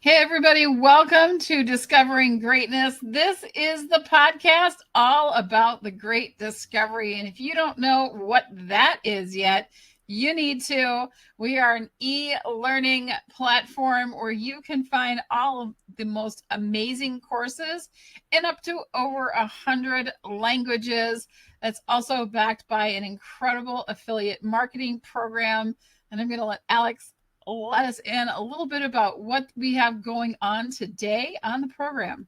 Hey, everybody, welcome to Discovering Greatness. This is the podcast all about the great discovery. And if you don't know what that is yet, you need to. We are an e-learning platform where you can find all of the most amazing courses in up to over 100 languages. That's also backed by an incredible affiliate marketing program. And I'm going to let Alex let us in a little bit about what we have going on today on the program.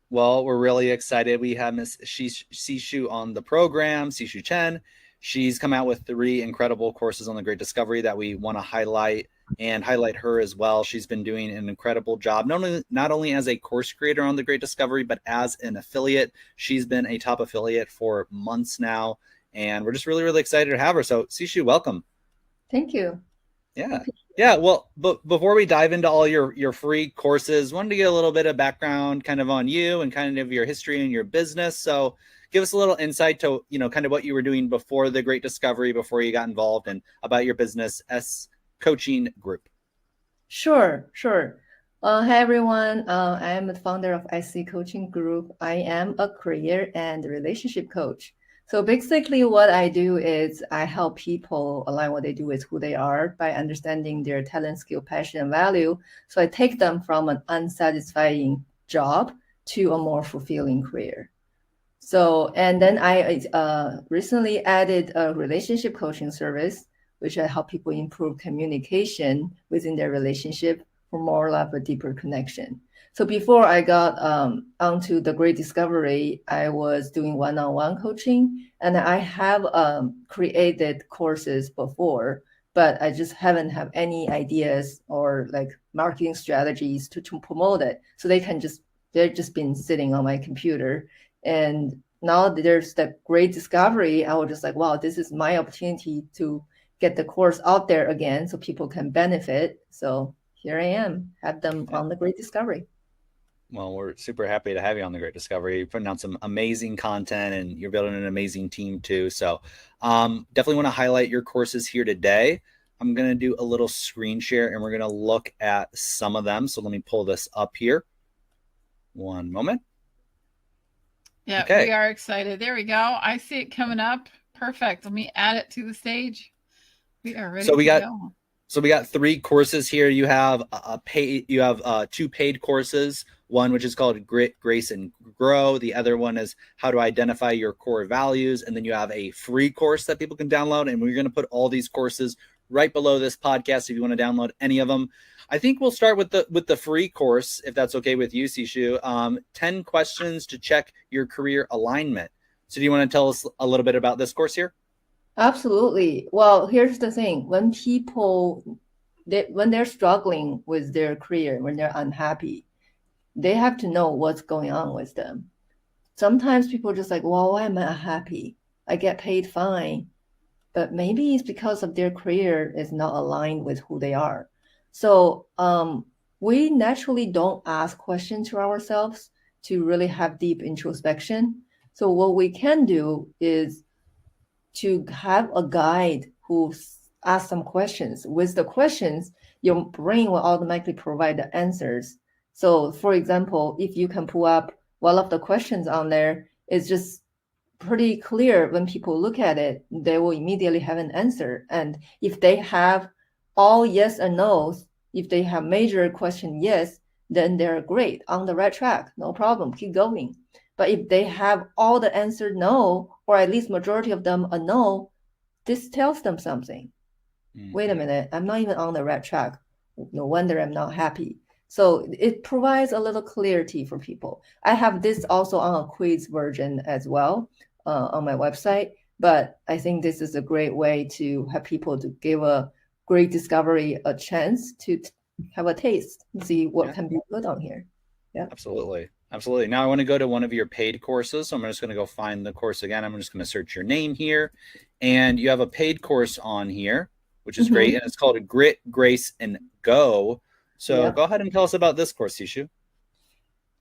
Well, we're really excited. We have Miss Sixu on the program, Sixu Chen. She's come out with 3 incredible courses on the Great Discovery that we want to highlight her as well. She's been doing an incredible job, not only as a course creator on the Great Discovery, but as an affiliate. She's been a top affiliate for months now, and we're just really, really excited to have her. So, Sixu, welcome. Thank you. Yeah. Well, but before we dive into all your free courses, wanted to get a little bit of background kind of on you and kind of your history and your business. So give us a little insight to, kind of what you were doing before the Great Discovery, before you got involved, and about your business, Coaching Group. Sure. Hi, everyone. I am the founder of Coaching Group. I am a career and relationship coach. So basically what I do is I help people align what they do with who they are by understanding their talent, skill, passion, and value. So I take them from an unsatisfying job to a more fulfilling career. So, and then I recently added a relationship coaching service, which I help people improve communication within their relationship for more of a deeper connection. So before I got onto the Great Discovery, I was doing one-on-one coaching, and I have created courses before, but I just haven't have any ideas or like marketing strategies to promote it. So they've just been sitting on my computer. And now there's the Great Discovery, I was just like, wow, this is my opportunity to get the course out there again so people can benefit. So here I am, have them on the Great Discovery. Well, we're super happy to have you on the Great Discovery. You're putting out some amazing content, and you're building an amazing team too. So definitely want to highlight your courses here today. I'm going to do a little screen share, and we're going to look at some of them. So let me pull this up here. One moment. Yeah, okay. We are excited. There we go. I see it coming up. Perfect. Let me add it to the stage. We are ready to go. So we got 3 courses here. You have you have 2 paid courses. One which is called Grit, Grace, and Grow. The other one is How to Identify Your Core Values. And then you have a free course that people can download. And we're going to put all these courses right below this podcast if you want to download any of them. I think we'll start with the free course, if that's okay with you, Sixu. 10 questions to check your career alignment. So do you want to tell us a little bit about this course here? Absolutely. Well, here's the thing. When they're struggling with their career, when they're unhappy, they have to know what's going on with them. Sometimes people are just like, well, why am I unhappy? I get paid fine. But maybe it's because of their career is not aligned with who they are. So we naturally don't ask questions to ourselves to really have deep introspection. So what we can do is to have a guide who asks some questions. With the questions, your brain will automatically provide the answers. So for example, if you can pull up one of the questions on there, it's just pretty clear when people look at it, they will immediately have an answer. And if they have all yes and no's, if they have major question yes, then they're great, on the right track, no problem, keep going. But if they have all the answer no, or at least majority of them a no, this tells them something. Mm-hmm. Wait a minute, I'm not even on the right track. No wonder I'm not happy. So it provides a little clarity for people. I have this also on a quiz version as well on my website, but I think this is a great way to have people to give a Great Discovery a chance to have a taste and see what can be put on here. Yeah, absolutely. Now I want to go to one of your paid courses. So I'm just going to go find the course again. I'm just going to search your name here, and you have a paid course on here, which is great. And it's called Grit, Grace, and Go. So go ahead and tell us about this course, Sixu.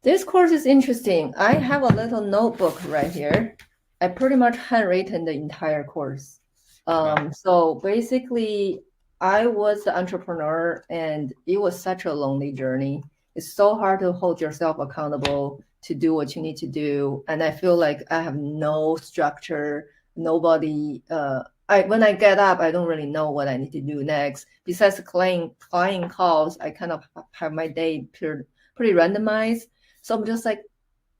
This course is interesting. I have a little notebook right here. I pretty much handwritten the entire course. So basically, I was the entrepreneur, and it was such a lonely journey. It's so hard to hold yourself accountable to do what you need to do. And I feel like I have no structure, nobody, when I get up, I don't really know what I need to do next. Besides client calls, I kind of have my day pretty randomized. So I'm just like,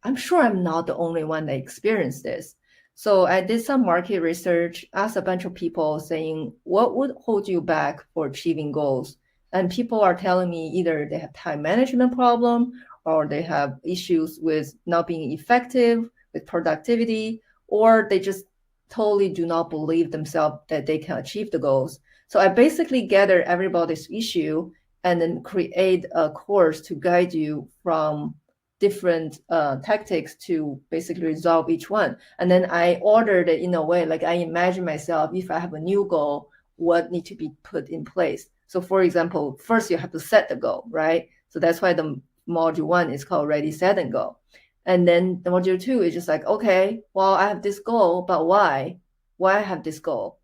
I'm sure I'm not the only one that experienced this. So I did some market research, asked a bunch of people saying, what would hold you back for achieving goals? And people are telling me either they have time management problem or they have issues with not being effective with productivity, or they just totally do not believe themselves that they can achieve the goals. So I basically gather everybody's issue and then create a course to guide you from different tactics to basically resolve each one. And then I ordered it in a way, like I imagine myself, if I have a new goal, what need to be put in place. So for example, first you have to set the goal, right? So that's why the module 1 is called Ready, Set, and Go. And then the module 2 is just like, okay, well, I have this goal, but why? Why I have this goal?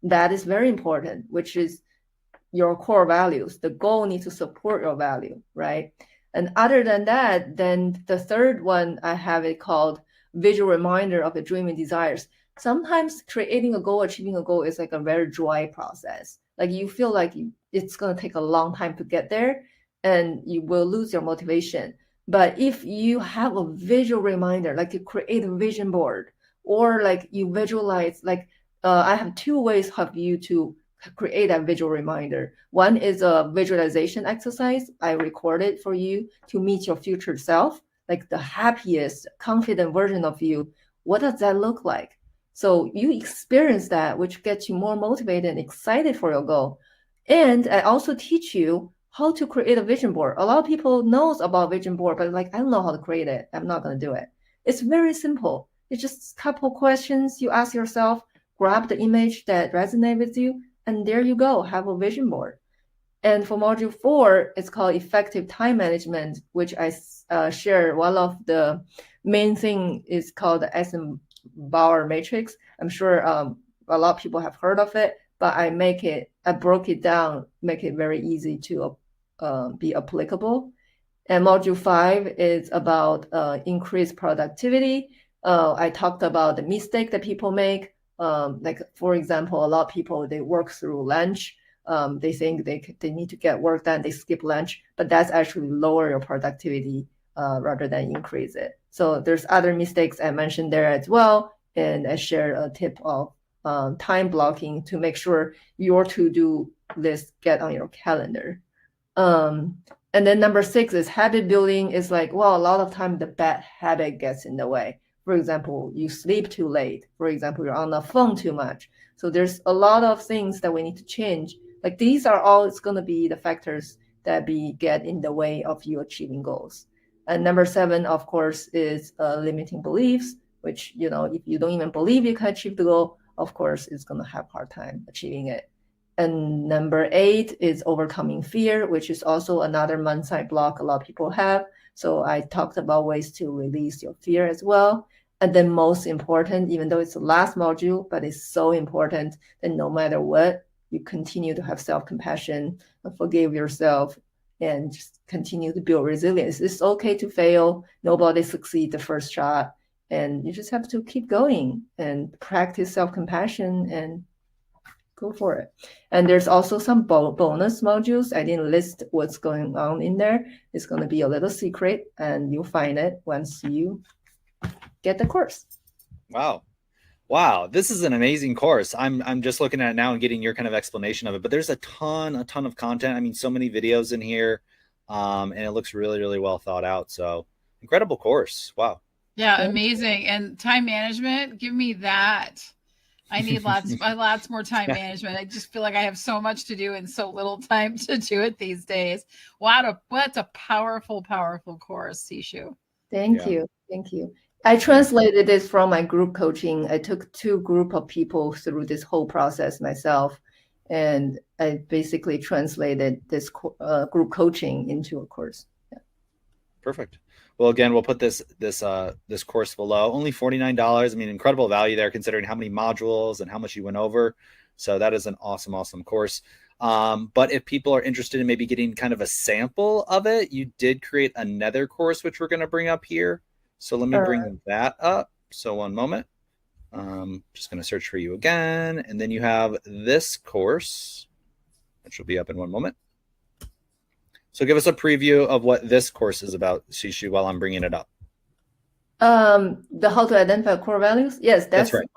That is very important, which is your core values. The goal needs to support your value, right? And other than that, then the third one, I have it called visual reminder of the dream and desires. Sometimes creating a goal, achieving a goal is like a very dry process. Like you feel like it's going to take a long time to get there and you will lose your motivation. But if you have a visual reminder, like you create a vision board or like you visualize, like I have 2 ways of you to create a visual reminder. One is a visualization exercise. I recorded for you to meet your future self, like the happiest, confident version of you. What does that look like? So you experience that, which gets you more motivated and excited for your goal. And I also teach you how to create a vision board. A lot of people knows about vision board, but like, I don't know how to create it. I'm not going to do it. It's very simple. It's just a couple questions you ask yourself, grab the image that resonates with you, and there you go, have a vision board. And for module 4, it's called effective time management, which I share. One of the main thing is called the Eisenhower matrix. I'm sure a lot of people have heard of it, but I broke it down, make it very easy to be applicable. And module 5 is about increased productivity. I talked about the mistake that people make. Like, for example, a lot of people, they work through lunch. They think they need to get work done. They skip lunch, but that's actually lower your productivity rather than increase it. So there's other mistakes I mentioned there as well. And I share a tip of time blocking to make sure your to-do list get on your calendar. And then number 6 is habit building. Is like, well, a lot of time the bad habit gets in the way. For example, you sleep too late. For example, you're on the phone too much. So there's a lot of things that we need to change. Like these are all, it's going to be the factors that get in the way of you achieving goals. And number 7, of course, is limiting beliefs, which, if you don't even believe you can achieve the goal, of course, it's going to have a hard time achieving it. And number 8 is overcoming fear, which is also another mindset block a lot of people have. So I talked about ways to release your fear as well. And then most important, even though it's the last module, but it's so important that no matter what, you continue to have self-compassion and forgive yourself and just continue to build resilience. It's okay to fail. Nobody succeeds the first shot. And you just have to keep going and practice self-compassion and go for it. And there's also some bonus modules. I didn't list what's going on in there. It's going to be a little secret, and you'll find it once you get the course. Wow. This is an amazing course. I'm just looking at it now and getting your kind of explanation of it, but there's a ton of content. I mean, so many videos in here. And it looks really, really well thought out. So incredible course. Wow. Yeah. Amazing. And time management, give me that. I need lots more time management. I just feel like I have so much to do and so little time to do it these days. Wow. That's a powerful, powerful course, Sixu. Thank you. I translated this from my group coaching. I took 2 group of people through this whole process myself, and I basically translated this group coaching into a course. Yeah. Perfect. Well, again, we'll put this course below. Only $49. I mean, incredible value there considering how many modules and how much you went over. So that is an awesome course. But if people are interested in maybe getting kind of a sample of it, you did create another course, which we're going to bring up here. So let me bring that up. So one moment. Just going to search for you again. And then you have this course, which will be up in one moment. So give us a preview of what this course is about, Sixu, while I'm bringing it up. The how to identify core values. Yes, That's right.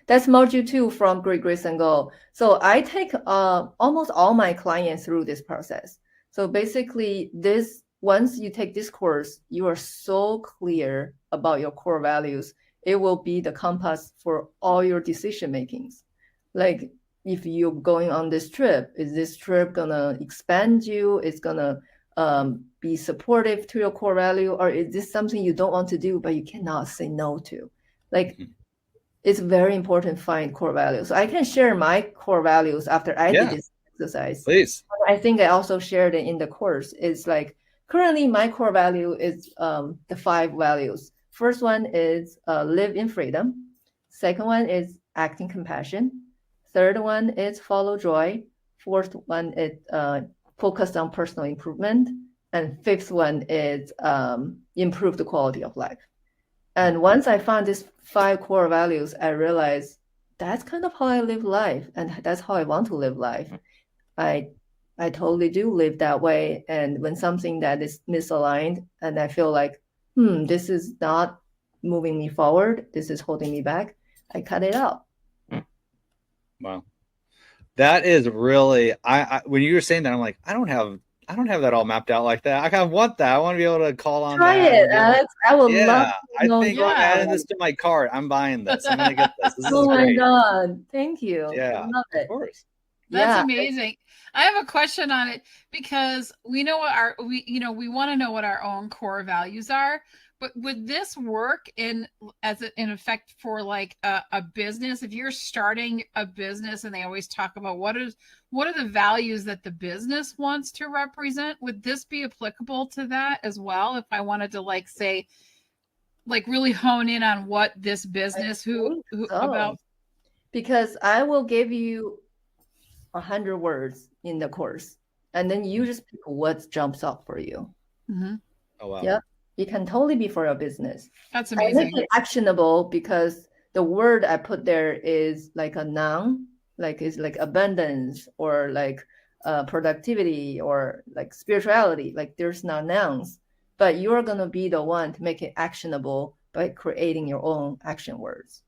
That's module 2 from Great Grace and Go. So I take almost all my clients through this process. So basically, once you take this course, you are so clear about your core values. It will be the compass for all your decision makings. Like if you're going on this trip, is this trip gonna expand you? It's gonna be supportive to your core value, or is this something you don't want to do but you cannot say no to? Like it's very important to find core values. So I can share my core values after I did this exercise. Please. I think I also shared it in the course. It's like currently my core value is the 5 values. First one is live in freedom. Second one is act in compassion. Third one is follow joy. Fourth one is focus on personal improvement. And fifth one is improve the quality of life. And once I found these 5 core values, I realized that's kind of how I live life, and that's how I want to live life. I totally do live that way. And when something that is misaligned and I feel like, this is not moving me forward, this is holding me back, I cut it out. Wow. That is really, I when you were saying that, I'm like, I don't have that all mapped out like that. I kind of want that. I want to be able to call on Try that. it, Alex. I would love to know. I think I'm adding this to my cart. I'm buying this. I'm going to get this. This oh is my great. God. Thank you. Yeah, I love it. of course. That's amazing. I have a question on it because we know what we want to know what our own core values are. But would this work in effect for like a business? If you're starting a business and they always talk about what are the values that the business wants to represent, would this be applicable to that as well? If I wanted to really hone in on what this business about, because I will give you 100 words in the course, and then you just pick what jumps up for you. Mm-hmm. Oh wow! Yep. It can totally be for your business. That's amazing. I make it actionable because the word I put there is like a noun, like it's like abundance or like productivity or like spirituality. Like there's not nouns, but you're gonna be the one to make it actionable by creating your own action words.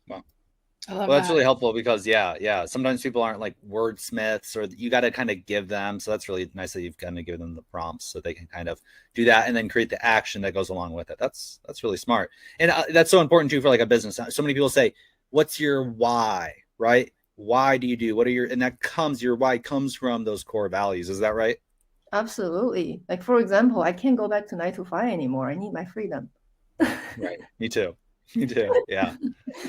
Wow. Well, that's really helpful because sometimes people aren't like wordsmiths, or you got to kind of give them. So that's really nice that you've kind of given them the prompts so they can kind of do that and then create the action that goes along with it. That's really smart. And that's so important too for like a business. So many people say, what's your why, right? Why do you do, your why comes from those core values. Is that right? Absolutely. Like, for example, I can't go back to 9 to 5 anymore. I need my freedom. Right. Me too. Me too. Yeah.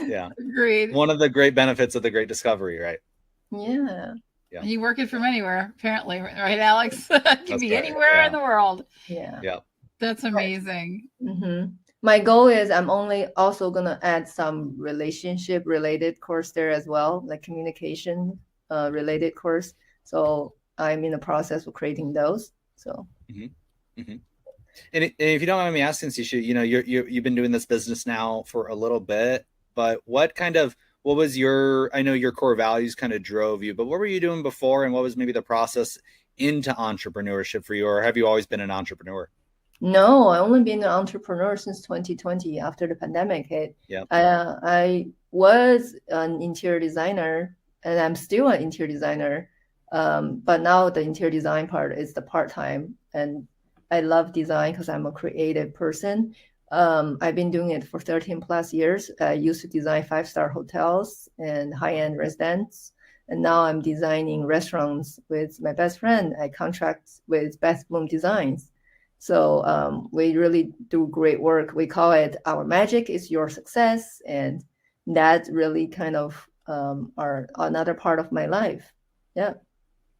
Yeah. Agreed. One of the great benefits of the Great Discovery, right? Yeah. Yeah. You work it from anywhere, apparently, right, Alex? Can be anywhere in the world. Yeah. Yeah. That's amazing. Mm-hmm. My goal is I'm only also going to add some relationship related course there as well, like communication related course. So I'm in the process of creating those. So. Mm-hmm. Mm-hmm. And if you don't mind me asking, Sixu, you've been doing this business now for a little bit, but what was I know your core values kind of drove you, but what were you doing before, and what was maybe the process into entrepreneurship for you, or have you always been an entrepreneur? No, I only been an entrepreneur since 2020 after the pandemic hit. Yeah. I was an interior designer, and I'm still an interior designer, but now the interior design part is the part-time, and I love design because I'm a creative person. I've been doing it for 13 plus years. I used to design 5-star hotels and high-end residents. And now I'm designing restaurants with my best friend. I contract with Beth Bloom Designs. So we really do great work. We call it Our Magic is Your Success. And that really kind of are another part of my life. Yeah.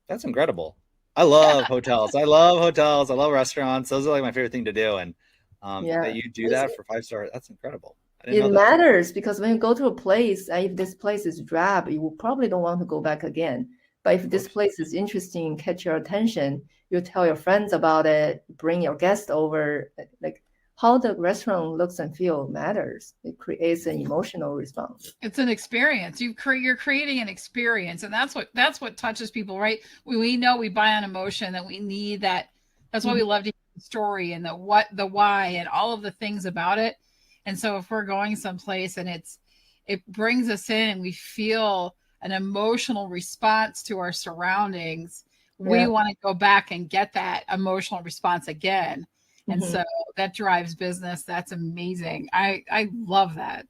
That's incredible. I love hotels. I love restaurants. Those are like my favorite thing to do. And that you do that for 5-star, that's incredible. It matters because when you go to a place, if this place is drab, you probably don't want to go back again. But if this place is interesting, catch your attention, you tell your friends about it, bring your guests over. Like how the restaurant looks and feel matters. It creates an emotional response. It's an experience. You're creating an experience, and that's what touches people, right? We know we buy on emotion, that we need that. That's why we love to hear the story and the what, the why, and all of the things about it. And so if we're going someplace and it brings us in and we feel an emotional response to our surroundings, we want to go back and get that emotional response again. And so that drives business. That's amazing. I love that.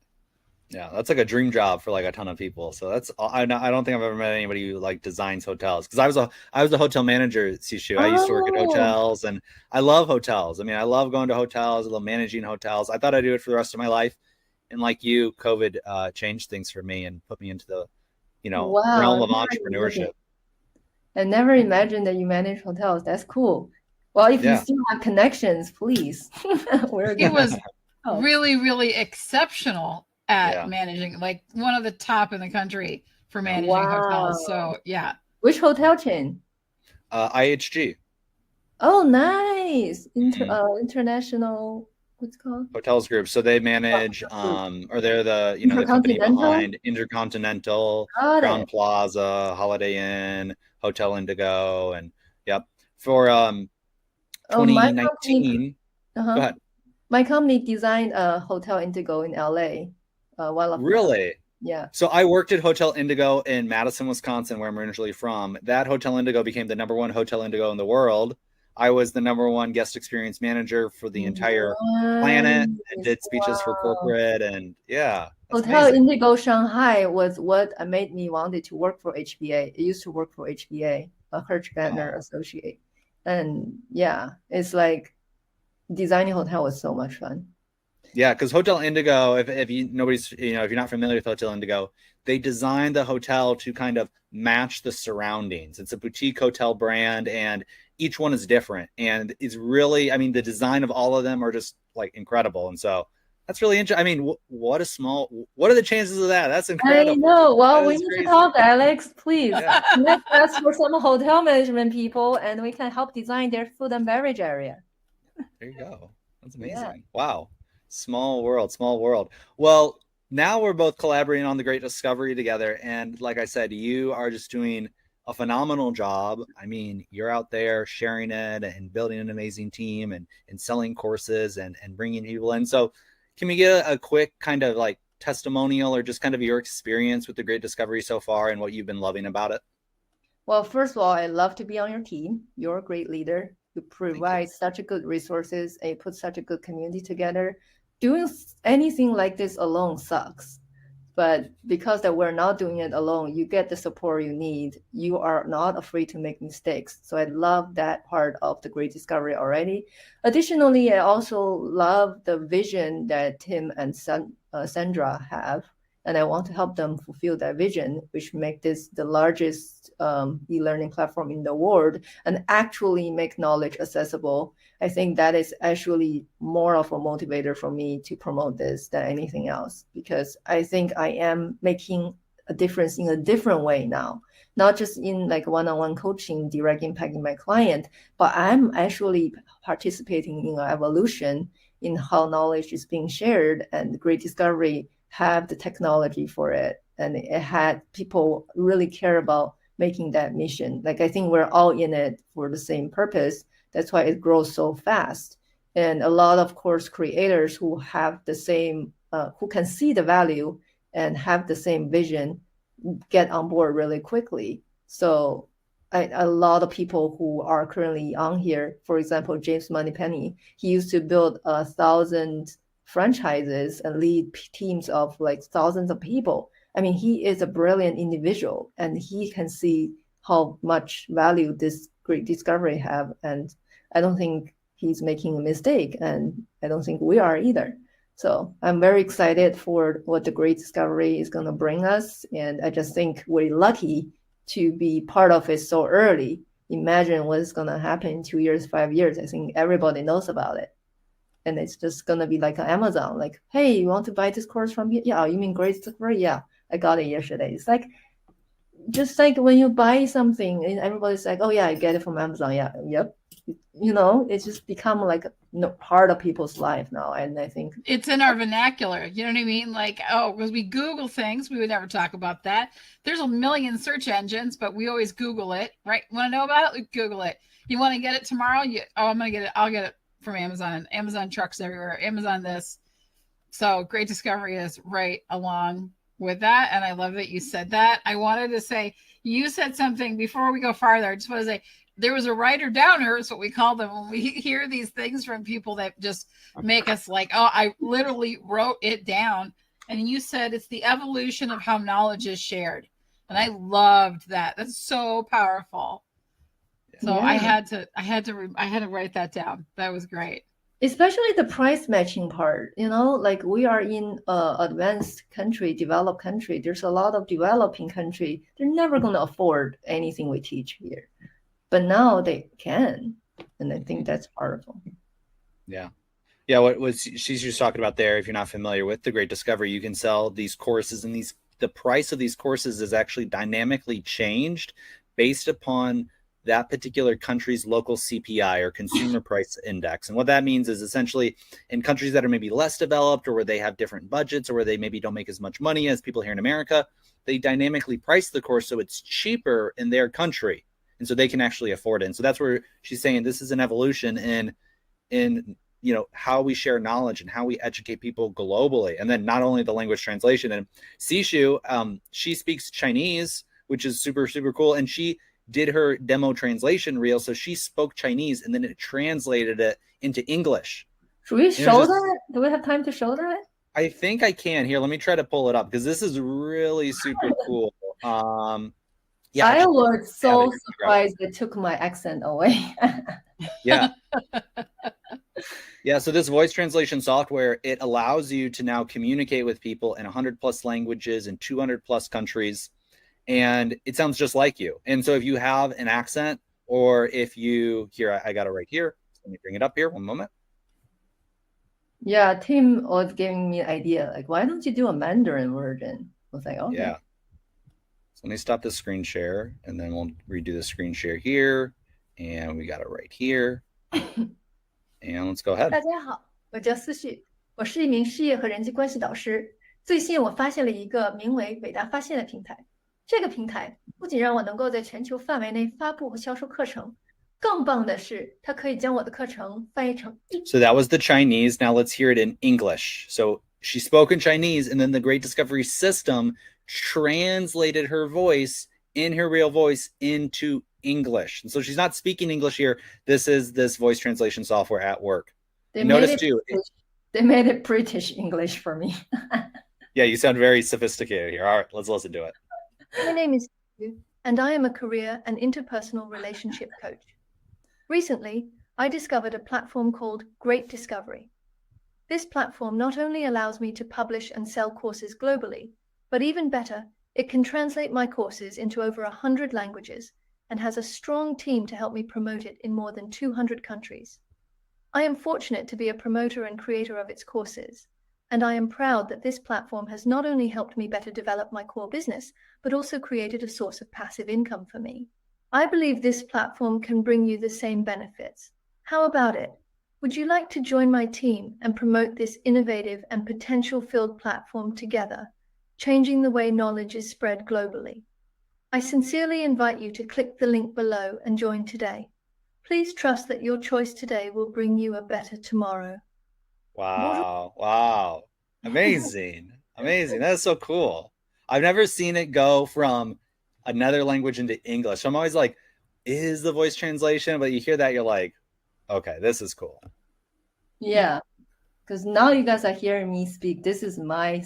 Yeah, that's like a dream job for like a ton of people. So that's I don't think I've ever met anybody who like designs hotels, because I was a hotel manager at Sixu. I used to work at hotels, and I love hotels. I mean, I love going to hotels. I love managing hotels. I thought I'd do it for the rest of my life, and like you, COVID changed things for me and put me into the realm of entrepreneurship. I never imagined that you manage hotels. That's cool. Well, if you still have connections, please. He was really, really exceptional at managing, like one of the top in the country for managing hotels. So yeah. Which hotel chain? IHG. Oh, nice. International, what's it called? Hotels Group. So they manage, or they're the the company behind Intercontinental, Crown Plaza, Holiday Inn, Hotel Indigo, and for 2019. Go ahead. My company designed a Hotel Indigo in LA. Really? Yeah. So I worked at Hotel Indigo in Madison, Wisconsin, where I'm originally from. That Hotel Indigo became the #1 Hotel Indigo in the world. I was the #1 guest experience manager for the entire planet, and did speeches for corporate, and Hotel amazing. Indigo Shanghai was what made me wanted to work for HBA. I used to work for HBA, a Hirsch-Gardner associate. And it's like designing hotel was so much fun. Yeah, because Hotel Indigo, if you're not familiar with Hotel Indigo, they designed the hotel to kind of match the surroundings. It's a boutique hotel brand, and each one is different. And it's really, I mean, the design of all of them are just like incredible. And so that's really interesting. I mean, what are the chances of that? That's incredible. I know. Well, we need to talk, Alex, please. Let's ask for some hotel management people, and we can help design their food and beverage area. There you go. That's amazing. Yeah. Wow. Small world. Well, now we're both collaborating on the Great Discovery together. And like I said, you are just doing a phenomenal job. I mean, you're out there sharing it and building an amazing team and selling courses and bringing people in. So can we get a quick kind of like testimonial or just kind of your experience with the Great Discovery so far and what you've been loving about it? Well, first of all, I love to be on your team. You're a great leader. You provide such a good resources and you put such a good community together. Doing anything like this alone sucks. But because that we're not doing it alone, you get the support you need. You are not afraid to make mistakes. So I love that part of the Great Discovery already. Additionally, I also love the vision that Tim and Sandra have. And I want to help them fulfill that vision, which make this the largest e-learning platform in the world and actually make knowledge accessible. I think that is actually more of a motivator for me to promote this than anything else, because I think I am making a difference in a different way now, not just in like one-on-one coaching, direct impacting my client, but I'm actually participating in an evolution in how knowledge is being shared, and Great Discovery have the technology for it. And it had people really care about making that mission. Like, I think we're all in it for the same purpose. That's why it grows so fast. And a lot of course creators who have the same, who can see the value and have the same vision get on board really quickly. So a lot of people who are currently on here, for example, James Moneypenny, he used to build 1,000 franchises and lead teams of like thousands of people. I mean, he is a brilliant individual and he can see how much value this Great Discovery have. And I don't think he's making a mistake, and I don't think we are either. So I'm very excited for what the Great Discovery is going to bring us. And I just think we're lucky to be part of it so early. Imagine what's going to happen in 2 years, 5 years. I think everybody knows about it. And it's just going to be like Amazon, like, hey, you want to buy this course from me? Yeah, you mean Great Discovery? Yeah, I got it yesterday. It's like, just like when you buy something and everybody's like, oh yeah, I get it from Amazon. Yeah, yep. It's just become like part of people's life now. And I think it's in our vernacular. You know what I mean? Like, oh, because we Google things, we would never talk about that. There's a million search engines, but we always Google it, right? Want to know about it? Google it. You want to get it tomorrow? I'm gonna get it. I'll get it from Amazon. Amazon trucks everywhere. Amazon this. So great discovery is right along with that. And I love that you said that. I wanted to say, you said something before we go farther. I just want to say, there was a writer downer, is what we call them when we hear these things from people that just make us like, oh, I literally wrote it down. And you said it's the evolution of how knowledge is shared. And I loved that. That's so powerful. So yeah. I had to write that down. That was great. Especially the price matching part, like we are in advanced country, developed country. There's a lot of developing country. They're never going to afford anything we teach here, but now they can, and I think that's powerful. Yeah. What she's just talking about there, if you're not familiar with the Great Discovery, you can sell these courses, and the price of these courses is actually dynamically changed based upon that particular country's local CPI or consumer price index. And what that means is essentially in countries that are maybe less developed, or where they have different budgets, or where they maybe don't make as much money as people here in America, they dynamically price the course so it's cheaper in their country. And so they can actually afford it. And so that's where she's saying this is an evolution in how we share knowledge and how we educate people globally. And then not only the language translation. And Sixu, she speaks Chinese, which is super, super cool. And she did her demo translation reel. So she spoke Chinese and then it translated it into English. Should we show that? Do we have time to show that? I think I can. Here, let me try to pull it up because this is really super cool. Yeah, I was so surprised it took my accent away. Yeah. Yeah, so this voice translation software, it allows you to now communicate with people in 100+ languages in 200+ countries. And it sounds just like you. And so if you have an accent, or if you here, I got it right here. Let me bring it up here. One moment. Yeah, Tim was giving me an idea. Like, why don't you do a Mandarin version? I was like, okay. Yeah. So let me stop the screen share, and then we'll redo the screen share here. And we got it right here. And let's go ahead. 大家好，我叫思绪，我是一名事业和人际关系导师。最近我发现了一个名为“伟大发现”的平台。这个平台不仅让我能够在全球范围内发布和销售课程，更棒的是，它可以将我的课程翻译成。So that was the Chinese. Now let's hear it in English. So she spoke in Chinese, and then the Great Discovery System translated her voice in her real voice into English. And so she's not speaking English here. This is this voice translation software at work. Notice too. They made it British English for me. Yeah, you sound very sophisticated here. All right, let's listen to it. My name is Sixu, and I am a career and interpersonal relationship coach. Recently, I discovered a platform called Great Discovery. This platform not only allows me to publish and sell courses globally, but even better, it can translate my courses into over 100 languages and has a strong team to help me promote it in more than 200 countries. I am fortunate to be a promoter and creator of its courses, and I am proud that this platform has not only helped me better develop my core business, but also created a source of passive income for me. I believe this platform can bring you the same benefits. How about it? Would you like to join my team and promote this innovative and potential-filled platform together, changing the way knowledge is spread globally? I sincerely invite you to click the link below and join today. Please trust that your choice today will bring you a better tomorrow. Wow. Wow. Amazing. Amazing. That is so cool. I've never seen it go from another language into English. I'm always like, is the voice translation? But you hear that, you're like, okay, this is cool. Yeah. Because now you guys are hearing me speak. This is me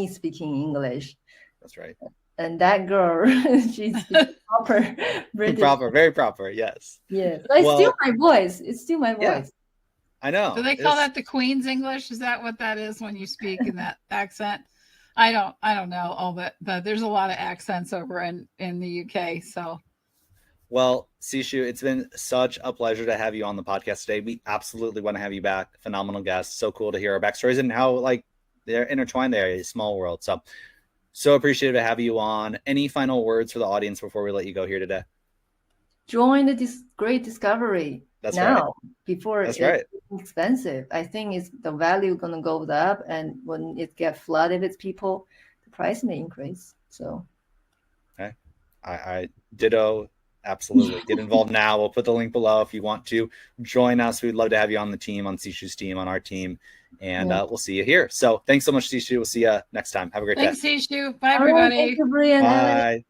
speaking English. That's right. And that girl, she's proper British. Proper, very proper, yes. Yes. It's still my voice. It's still my voice. Yeah, I know. Do they call that the Queen's English? Is that what that is when you speak in that accent? I don't know all that, but there's a lot of accents over in the UK. So well, Sixu, it's been such a pleasure to have you on the podcast today. We absolutely want to have you back. Phenomenal guest. So cool to hear our backstories and how like they're intertwined there, a small world. So So appreciative to have you on. Any final words for the audience before we let you go here today? Join the great discovery That's now right. before That's it's right. expensive. I think it's the value going to go up, and when it gets flooded with people, the price may increase. So, Okay. I ditto. Absolutely. Get involved now. We'll put the link below if you want to join us. We'd love to have you on the team, on Sixu's team, on our team. And we'll see you here. So thanks so much, Sixu. We'll see you next time. Have a great day. Thanks, Sixu. Bye, all right, everybody. thank you, Bri and Alex. Bye.